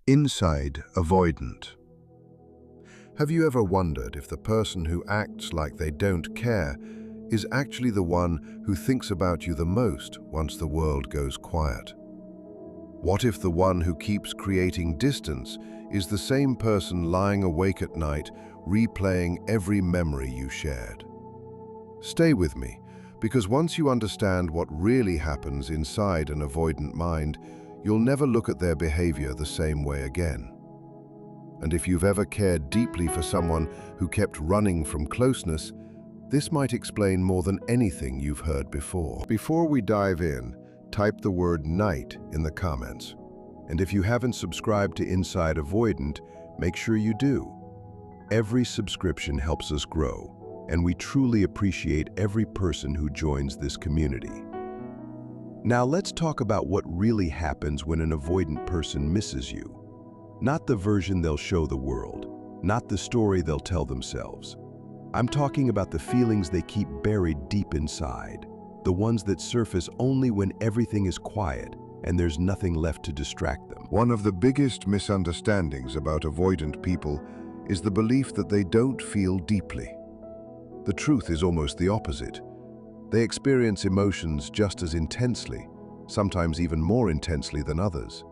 Inside Avoidant. Have you ever wondered if the person who acts like they don't care is actually the one who thinks about you the most once the world goes quiet? What if the one who keeps creating distance is the same person lying awake at night, replaying every memory you shared? Stay with me, because once you understand what really happens inside an avoidant mind, you'll never look at their behavior the same way again. And if you've ever cared deeply for someone who kept running from closeness, this might explain more than anything you've heard before. Before we dive in, type the word night in the comments. And if you haven't subscribed to Inside Avoidant, make sure you do. Every subscription helps us grow, and we truly appreciate every person who joins this community. Now let's talk about what really happens when an avoidant person misses you. Not the version they'll show the world, not the story they'll tell themselves. I'm talking about the feelings they keep buried deep inside, the ones that surface only when everything is quiet and there's nothing left to distract them. One of the biggest misunderstandings about avoidant people is the belief that they don't feel deeply. The truth is almost the opposite. They experience emotions just as intensely, sometimes even more intensely than others.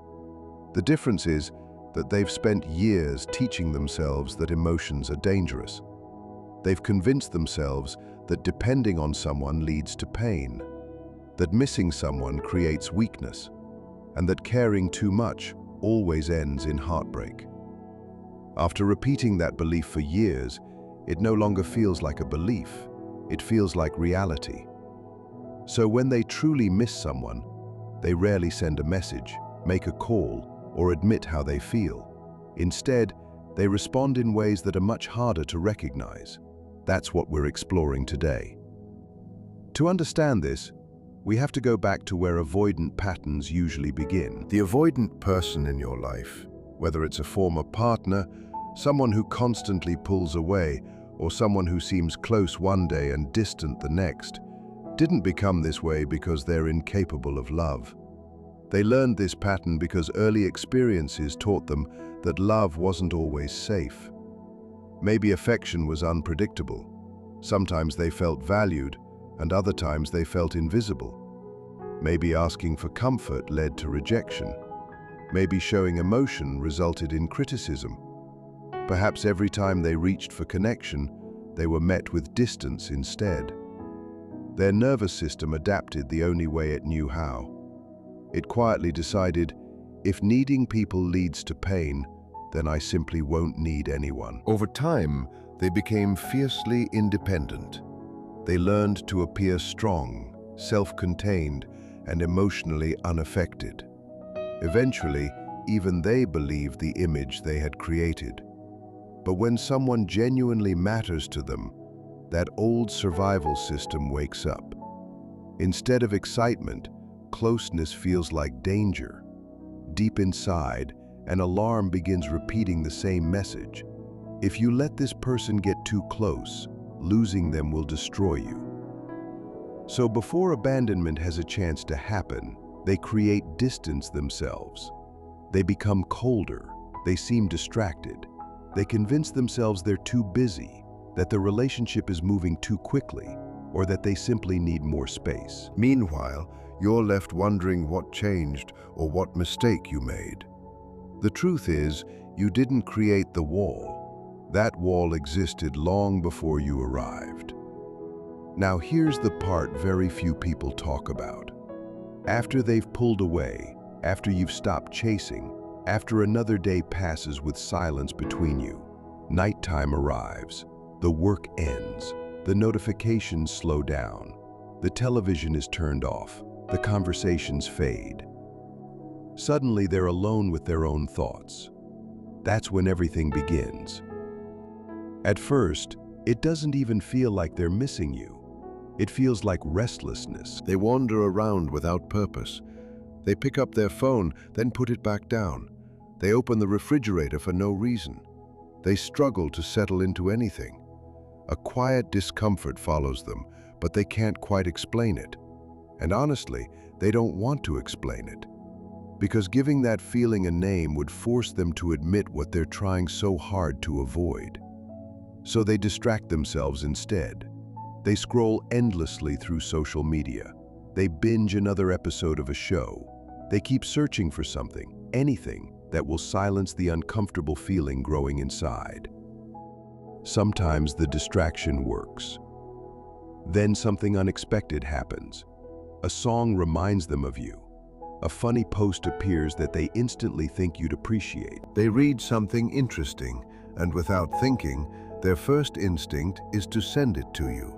The difference is that they've spent years teaching themselves that emotions are dangerous. They've convinced themselves that depending on someone leads to pain, that missing someone creates weakness, and that caring too much always ends in heartbreak. After repeating that belief for years, it no longer feels like a belief. It feels like reality. So when they truly miss someone, they rarely send a message, make a call, or admit how they feel. Instead, they respond in ways that are much harder to recognize. That's what we're exploring today. To understand this, we have to go back to where avoidant patterns usually begin. The avoidant person in your life, whether it's a former partner, someone who constantly pulls away, or someone who seems close one day and distant the next, didn't become this way because they're incapable of love. They learned this pattern because early experiences taught them that love wasn't always safe. Maybe affection was unpredictable. Sometimes they felt valued, and other times they felt invisible. Maybe asking for comfort led to rejection. Maybe showing emotion resulted in criticism. Perhaps every time they reached for connection, they were met with distance instead. Their nervous system adapted the only way it knew how. It quietly decided, if needing people leads to pain, then I simply won't need anyone. Over time, they became fiercely independent. They learned to appear strong, self-contained, and emotionally unaffected. Eventually, even they believed the image they had created. But when someone genuinely matters to them, that old survival system wakes up. Instead of excitement, closeness feels like danger. Deep inside, an alarm begins repeating the same message. If you let this person get too close, losing them will destroy you. So before abandonment has a chance to happen, they create distance themselves. They become colder, they seem distracted. They convince themselves they're too busy, that the relationship is moving too quickly, or that they simply need more space. Meanwhile, you're left wondering what changed or what mistake you made. The truth is, you didn't create the wall. That wall existed long before you arrived. Now here's the part very few people talk about. After they've pulled away, after you've stopped chasing, after another day passes with silence between you, nighttime arrives, the work ends, the notifications slow down, the television is turned off, the conversations fade. Suddenly they're alone with their own thoughts. That's when everything begins. At first, it doesn't even feel like they're missing you. It feels like restlessness. They wander around without purpose. They pick up their phone, then put it back down. They open the refrigerator for no reason. They struggle to settle into anything. A quiet discomfort follows them, but they can't quite explain it. And honestly, they don't want to explain it. because giving that feeling a name would force them to admit what they're trying so hard to avoid. So they distract themselves instead. They scroll endlessly through social media. They binge another episode of a show. They keep searching for something, anything, that will silence the uncomfortable feeling growing inside. Sometimes the distraction works. Then something unexpected happens. A song reminds them of you. A funny post appears that they instantly think you'd appreciate. They read something interesting, and without thinking, their first instinct is to send it to you.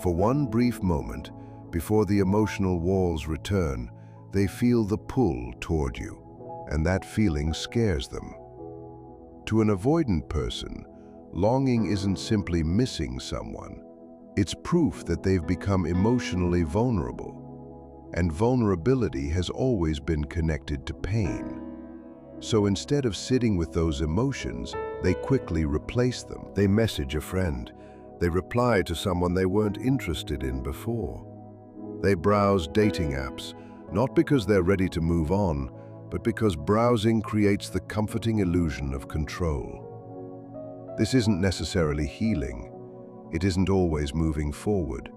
For one brief moment, before the emotional walls return, they feel the pull toward you, and that feeling scares them. To an avoidant person, longing isn't simply missing someone. It's proof that they've become emotionally vulnerable. And vulnerability has always been connected to pain. So instead of sitting with those emotions, they quickly replace them. They message a friend. They reply to someone they weren't interested in before. They browse dating apps, not because they're ready to move on, but because browsing creates the comforting illusion of control. This isn't necessarily healing. It isn't always moving forward.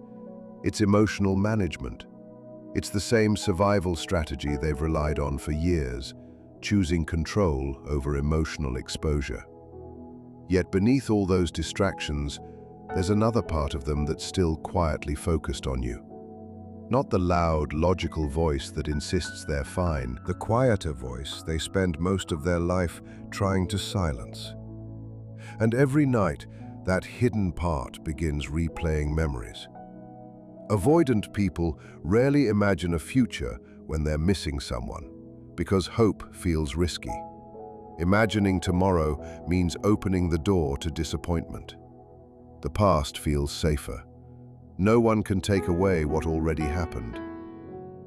It's emotional management. It's the same survival strategy they've relied on for years, choosing control over emotional exposure. Yet beneath all those distractions, there's another part of them that's still quietly focused on you. Not the loud, logical voice that insists they're fine, the quieter voice they spend most of their life trying to silence. And every night, that hidden part begins replaying memories. Avoidant people rarely imagine a future when they're missing someone, because hope feels risky. Imagining tomorrow means opening the door to disappointment. The past feels safer. No one can take away what already happened.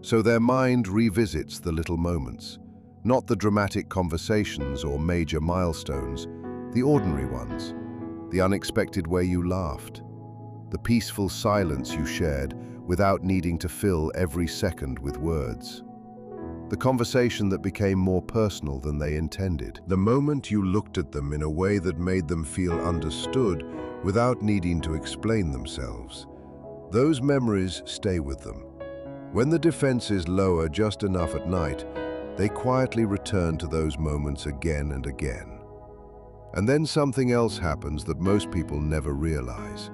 So their mind revisits the little moments, not the dramatic conversations or major milestones, the ordinary ones, the unexpected way you laughed, the peaceful silence you shared without needing to fill every second with words. The conversation that became more personal than they intended. The moment you looked at them in a way that made them feel understood without needing to explain themselves. Those memories stay with them. When the defenses lower just enough at night, they quietly return to those moments again and again. And then something else happens that most people never realize.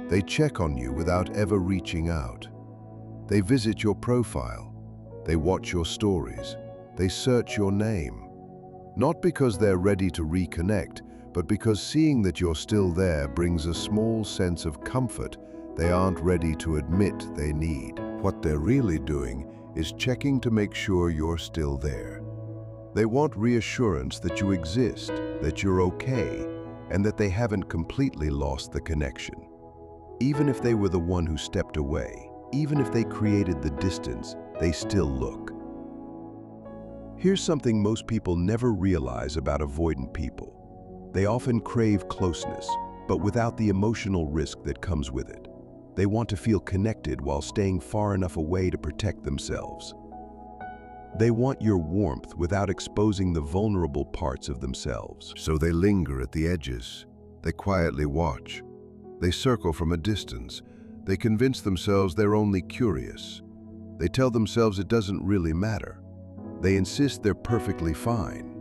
They check on you without ever reaching out. They visit your profile. They watch your stories. They search your name. Not because they're ready to reconnect, but because seeing that you're still there brings a small sense of comfort they aren't ready to admit they need. What they're really doing is checking to make sure you're still there. They want reassurance that you exist, that you're okay, and that they haven't completely lost the connection. Even if they were the one who stepped away, even if they created the distance, they still look. Here's something most people never realize about avoidant people. They often crave closeness, but without the emotional risk that comes with it. They want to feel connected while staying far enough away to protect themselves. They want your warmth without exposing the vulnerable parts of themselves. So they linger at the edges. They quietly watch. They circle from a distance. They convince themselves they're only curious. They tell themselves it doesn't really matter. They insist they're perfectly fine.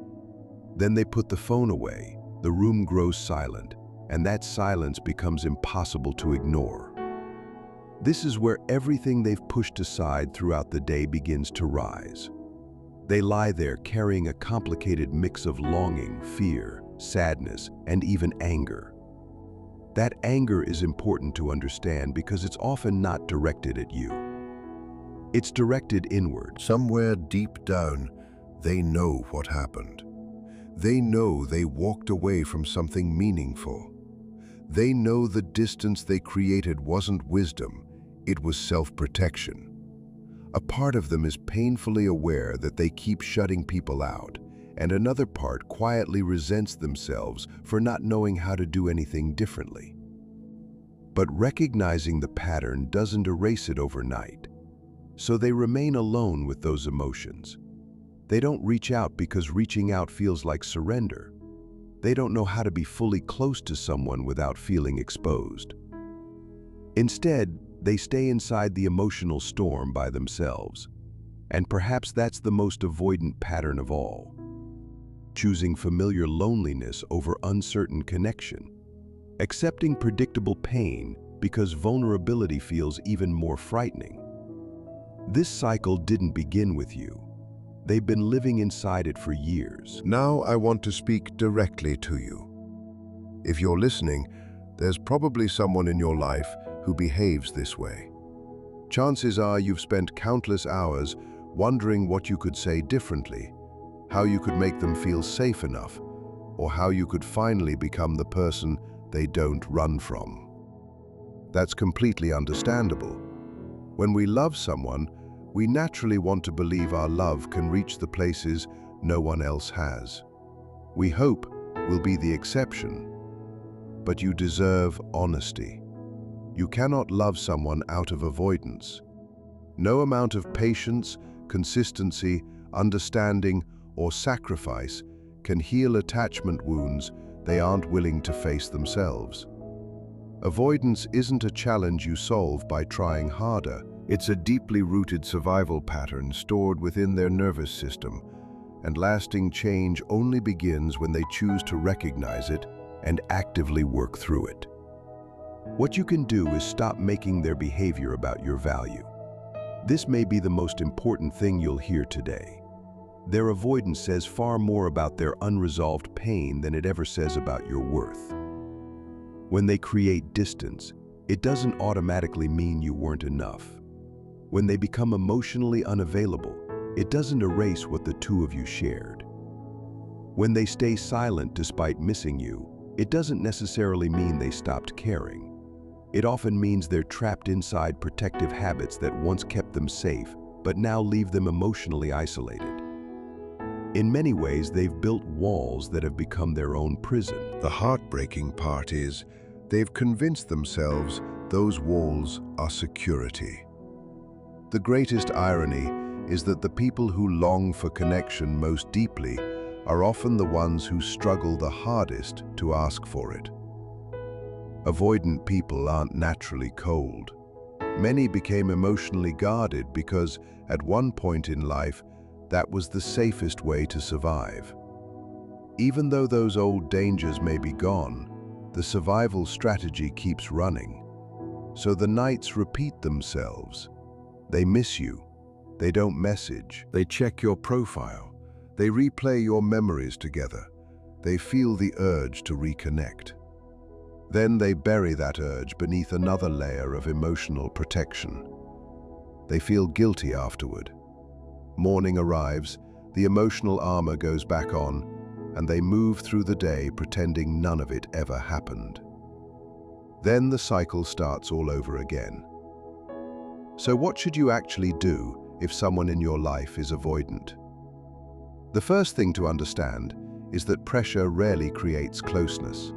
Then they put the phone away. The room grows silent, and that silence becomes impossible to ignore. This is where everything they've pushed aside throughout the day begins to rise. They lie there carrying a complicated mix of longing, fear, sadness, and even anger. That anger is important to understand because it's often not directed at you. It's directed inward. Somewhere deep down, they know what happened. They know they walked away from something meaningful. They know the distance they created wasn't wisdom, it was self-protection. A part of them is painfully aware that they keep shutting people out, and another part quietly resents themselves for not knowing how to do anything differently. But recognizing the pattern doesn't erase it overnight, so they remain alone with those emotions. They don't reach out because reaching out feels like surrender. They don't know how to be fully close to someone without feeling exposed. Instead, they stay inside the emotional storm by themselves. And perhaps that's the most avoidant pattern of all. Choosing familiar loneliness over uncertain connection. Accepting predictable pain because vulnerability feels even more frightening. This cycle didn't begin with you. They've been living inside it for years. Now I want to speak directly to you. If you're listening, there's probably someone in your life who behaves this way. Chances are you've spent countless hours wondering what you could say differently, how you could make them feel safe enough, or how you could finally become the person they don't run from. That's completely understandable. When we love someone, we naturally want to believe our love can reach the places no one else has. We hope we'll be the exception, but you deserve honesty. You cannot love someone out of avoidance. No amount of patience, consistency, understanding, or sacrifice can heal attachment wounds they aren't willing to face themselves. Avoidance isn't a challenge you solve by trying harder. It's a deeply rooted survival pattern stored within their nervous system, and lasting change only begins when they choose to recognize it and actively work through it. What you can do is stop making their behavior about your value. This may be the most important thing you'll hear today. Their avoidance says far more about their unresolved pain than it ever says about your worth. When they create distance, it doesn't automatically mean you weren't enough. When they become emotionally unavailable, it doesn't erase what the two of you shared. When they stay silent despite missing you, it doesn't necessarily mean they stopped caring. It often means they're trapped inside protective habits that once kept them safe, but now leave them emotionally isolated. In many ways, they've built walls that have become their own prison. The heartbreaking part is they've convinced themselves those walls are security. The greatest irony is that the people who long for connection most deeply are often the ones who struggle the hardest to ask for it. Avoidant people aren't naturally cold. Many became emotionally guarded because, at one point in life, that was the safest way to survive. Even though those old dangers may be gone, the survival strategy keeps running. So the nights repeat themselves. They miss you. They don't message. They check your profile. They replay your memories together. They feel the urge to reconnect. Then they bury that urge beneath another layer of emotional protection. They feel guilty afterward. Morning arrives, the emotional armor goes back on, and they move through the day pretending none of it ever happened. Then the cycle starts all over again. So what should you actually do if someone in your life is avoidant? The first thing to understand is that pressure rarely creates closeness.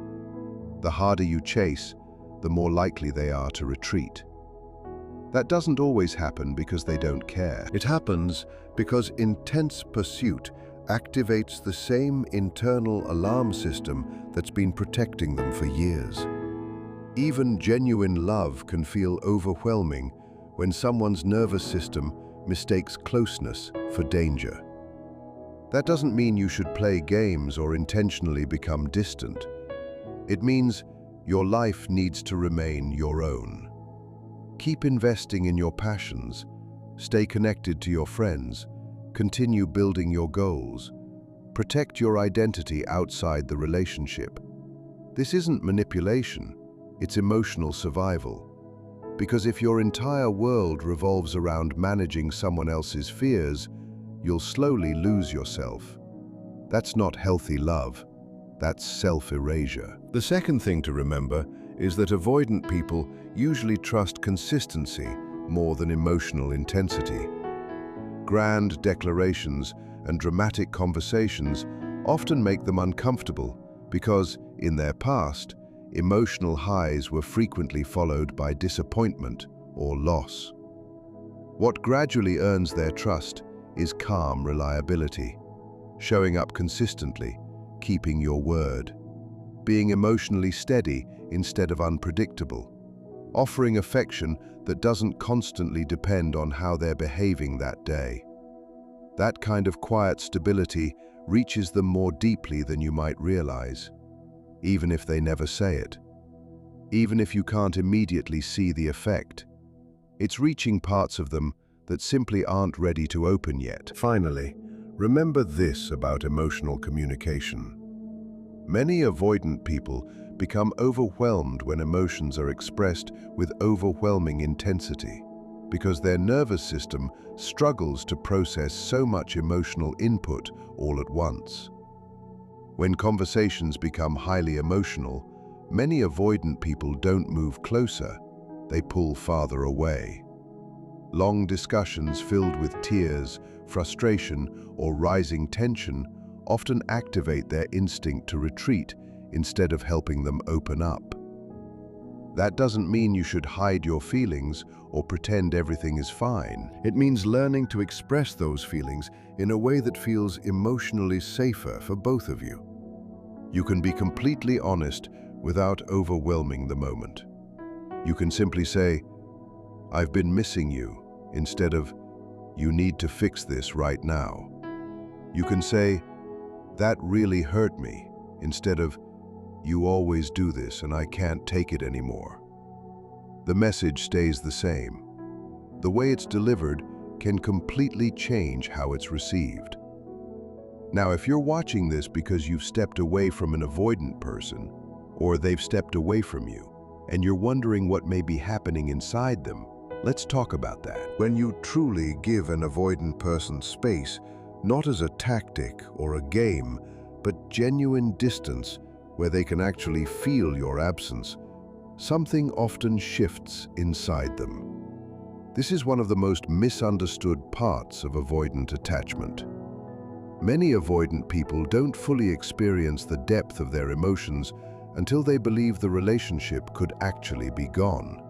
The harder you chase, the more likely they are to retreat. That doesn't always happen because they don't care. It happens because intense pursuit activates the same internal alarm system that's been protecting them for years. Even genuine love can feel overwhelming when someone's nervous system mistakes closeness for danger. That doesn't mean you should play games or intentionally become distant. It means your life needs to remain your own. Keep investing in your passions, stay connected to your friends, continue building your goals, protect your identity outside the relationship. This isn't manipulation, it's emotional survival. Because if your entire world revolves around managing someone else's fears, you'll slowly lose yourself. That's not healthy love, that's self-erasure. The second thing to remember is that avoidant people usually trust consistency more than emotional intensity. Grand declarations and dramatic conversations often make them uncomfortable because, in their past, emotional highs were frequently followed by disappointment or loss. What gradually earns their trust is calm reliability, showing up consistently, keeping your word, being emotionally steady instead of unpredictable, offering affection that doesn't constantly depend on how they're behaving that day. That kind of quiet stability reaches them more deeply than you might realize, even if they never say it, even if you can't immediately see the effect. It's reaching parts of them that simply aren't ready to open yet. Finally, remember this about emotional communication. Many avoidant people become overwhelmed when emotions are expressed with overwhelming intensity, because their nervous system struggles to process so much emotional input all at once. When conversations become highly emotional, many avoidant people don't move closer, they pull farther away. Long discussions filled with tears, frustration, or rising tension often activate their instinct to retreat instead of helping them open up. That doesn't mean you should hide your feelings or pretend everything is fine. It means learning to express those feelings in a way that feels emotionally safer for both of you. You can be completely honest without overwhelming the moment. You can simply say, "I've been missing you," instead of, "You need to fix this right now." You can say, "That really hurt me," instead of, "You always do this and I can't take it anymore." The message stays the same. The way it's delivered can completely change how it's received. Now, if you're watching this because you've stepped away from an avoidant person, or they've stepped away from you, and you're wondering what may be happening inside them, let's talk about that. When you truly give an avoidant person space, not as a tactic or a game, but genuine distance where they can actually feel your absence, something often shifts inside them. This is one of the most misunderstood parts of avoidant attachment. Many avoidant people don't fully experience the depth of their emotions until they believe the relationship could actually be gone.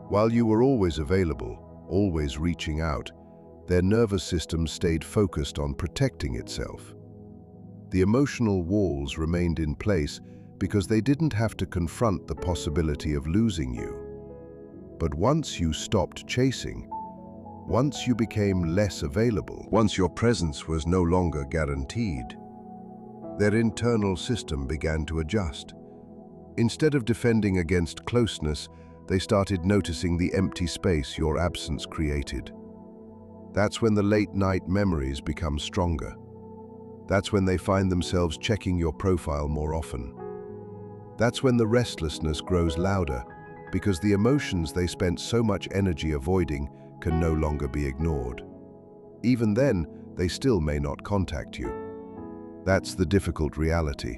While you were always available, always reaching out, their nervous system stayed focused on protecting itself. The emotional walls remained in place because they didn't have to confront the possibility of losing you. But once you stopped chasing, once you became less available, once your presence was no longer guaranteed, their internal system began to adjust. Instead of defending against closeness, they started noticing the empty space your absence created. That's when the late-night memories become stronger. That's when they find themselves checking your profile more often. That's when the restlessness grows louder, because the emotions they spent so much energy avoiding can no longer be ignored. Even then, they still may not contact you. That's the difficult reality.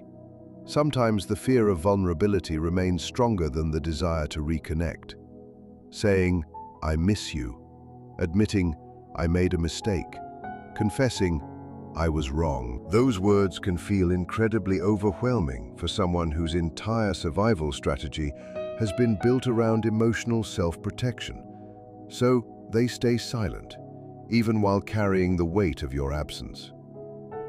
Sometimes the fear of vulnerability remains stronger than the desire to reconnect. Saying, "I miss you," admitting, "I made a mistake," confessing, "I was wrong." Those words can feel incredibly overwhelming for someone whose entire survival strategy has been built around emotional self-protection. So they stay silent, even while carrying the weight of your absence.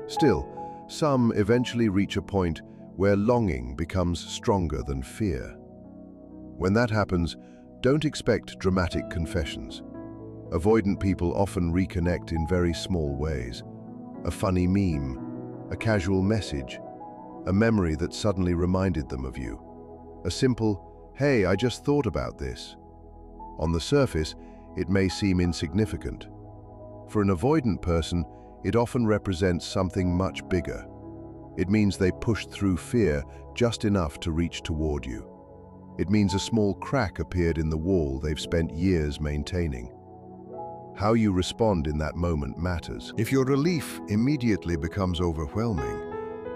Still, some eventually reach a point where longing becomes stronger than fear. When that happens, don't expect dramatic confessions. Avoidant people often reconnect in very small ways. A funny meme, a casual message, a memory that suddenly reminded them of you. A simple, "Hey, I just thought about this." On the surface, it may seem insignificant. For an avoidant person, it often represents something much bigger. It means they pushed through fear just enough to reach toward you. It means a small crack appeared in the wall they've spent years maintaining. How you respond in that moment matters. If your relief immediately becomes overwhelming,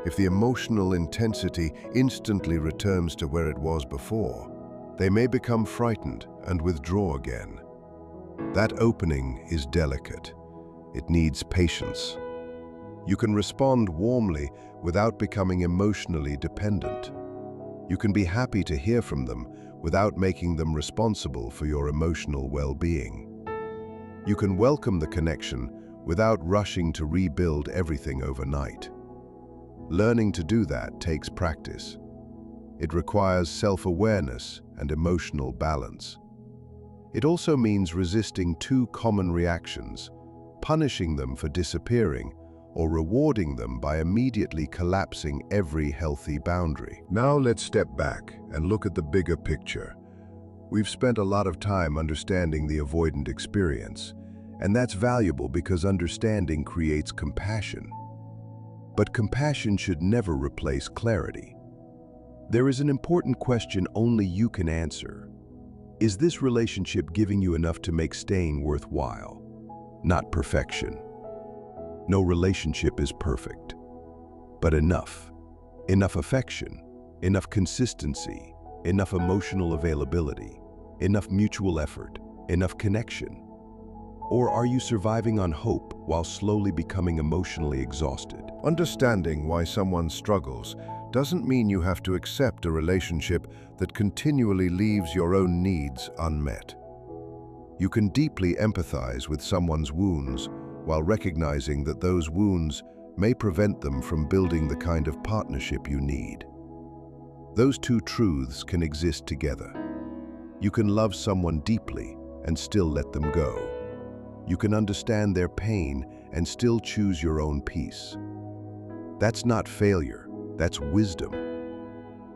if the emotional intensity instantly returns to where it was before, they may become frightened and withdraw again. That opening is delicate. It needs patience. You can respond warmly without becoming emotionally dependent. You can be happy to hear from them without making them responsible for your emotional well-being. You can welcome the connection without rushing to rebuild everything overnight. Learning to do that takes practice. It requires self-awareness and emotional balance. It also means resisting two common reactions, punishing them for disappearing or rewarding them by immediately collapsing every healthy boundary. Now let's step back and look at the bigger picture. We've spent a lot of time understanding the avoidant experience, and that's valuable because understanding creates compassion. But compassion should never replace clarity. There is an important question only you can answer. Is this relationship giving you enough to make staying worthwhile? Not perfection. No relationship is perfect, but enough. Enough affection, enough consistency, enough emotional availability, enough mutual effort, enough connection. Or are you surviving on hope while slowly becoming emotionally exhausted? Understanding why someone struggles doesn't mean you have to accept a relationship that continually leaves your own needs unmet. You can deeply empathize with someone's wounds while recognizing that those wounds may prevent them from building the kind of partnership you need. Those two truths can exist together. You can love someone deeply and still let them go. You can understand their pain and still choose your own peace. That's not failure, that's wisdom.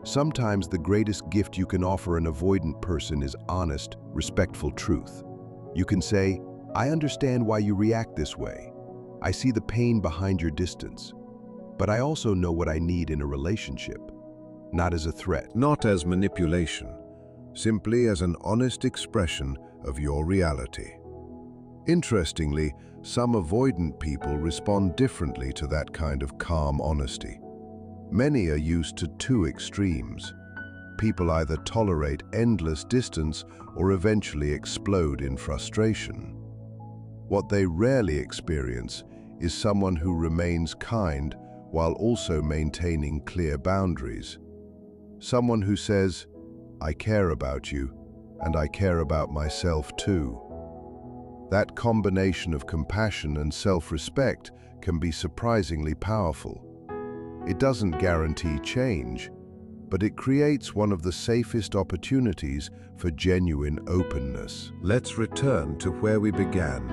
Sometimes the greatest gift you can offer an avoidant person is honest, respectful truth. You can say, "I understand why you react this way. I see the pain behind your distance. But I also know what I need in a relationship, not as a threat." Not as manipulation, simply as an honest expression of your reality. Interestingly, some avoidant people respond differently to that kind of calm honesty. Many are used to two extremes. People either tolerate endless distance or eventually explode in frustration. What they rarely experience is someone who remains kind while also maintaining clear boundaries. Someone who says, "I care about you, and I care about myself too." That combination of compassion and self-respect can be surprisingly powerful. It doesn't guarantee change, but it creates one of the safest opportunities for genuine openness. Let's return to where we began.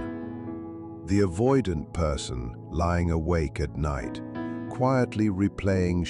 The avoidant person lying awake at night, quietly replaying